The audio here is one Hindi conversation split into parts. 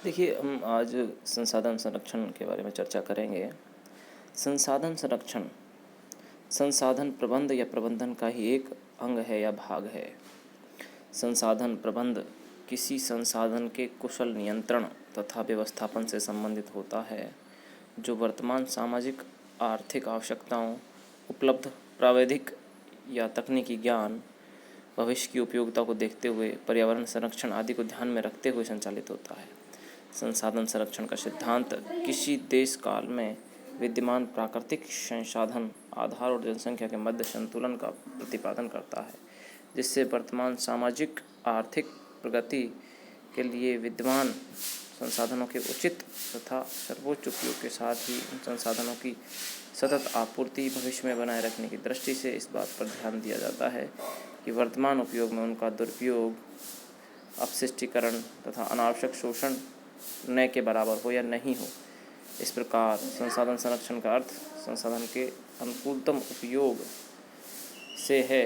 देखिए, हम आज संसाधन संरक्षण के बारे में चर्चा करेंगे। संसाधन संरक्षण संसाधन प्रबंध या प्रबंधन का ही एक अंग है या भाग है। संसाधन प्रबंध किसी संसाधन के कुशल नियंत्रण तथा व्यवस्थापन से संबंधित होता है, जो वर्तमान सामाजिक आर्थिक आवश्यकताओं, उपलब्ध प्राविधिक या तकनीकी ज्ञान, भविष्य की उपयोगिता को देखते हुए पर्यावरण संरक्षण आदि को ध्यान में रखते हुए संचालित होता है। संसाधन संरक्षण का सिद्धांत किसी देश काल में विद्यमान प्राकृतिक संसाधन, आधार और जनसंख्या के मध्य संतुलन का प्रतिपादन करता है, जिससे वर्तमान सामाजिक आर्थिक प्रगति के लिए विद्यमान संसाधनों के उचित तथा सर्वोच्च उपयोग के साथ ही उन संसाधनों की सतत आपूर्ति भविष्य में बनाए रखने की दृष्टि से इस बात पर ध्यान दिया जाता है कि वर्तमान उपयोग में उनका दुरुपयोग, अपशिष्टीकरण तथा अनावश्यक शोषण न के बराबर हो या नहीं हो। इस प्रकार संसाधन संरक्षण का अर्थ संसाधन के अनुकूलतम उपयोग से है।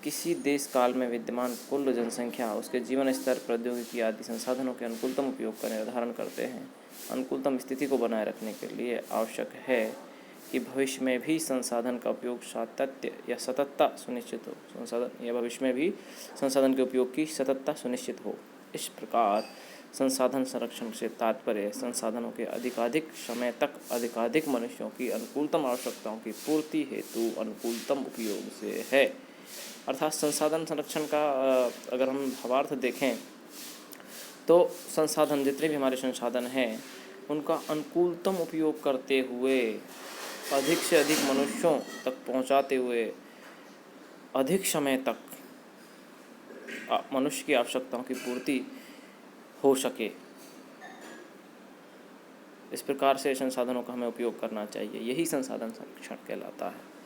किसी देश काल में विद्यमान कुल जनसंख्या, उसके जीवन स्तर, प्रौद्योगिकी आदि संसाधनों के अनुकूलतम उपयोग का निर्धारण करते हैं। अनुकूलतम स्थिति को बनाए रखने के लिए आवश्यक है कि भविष्य में भी संसाधन का उपयोग सातत्य या सततता सुनिश्चित हो। भविष्य में भी संसाधन के उपयोग की सततता सुनिश्चित हो। इस प्रकार संसाधन संरक्षण से तात्पर्य संसाधनों के अधिकाधिक समय तक अधिकाधिक मनुष्यों की अनुकूलतम आवश्यकताओं की पूर्ति हेतु अनुकूलतम उपयोग से है। अर्थात संसाधन संरक्षण का अगर हम भावार्थ देखें तो संसाधन, जितने भी हमारे संसाधन हैं, उनका अनुकूलतम उपयोग करते हुए अधिक से अधिक मनुष्यों तक पहुंचाते हुए अधिक समय तक मनुष्य की आवश्यकताओं की पूर्ति हो सके, इस प्रकार से संसाधनों का हमें उपयोग करना चाहिए। यही संसाधन संरक्षण कहलाता है।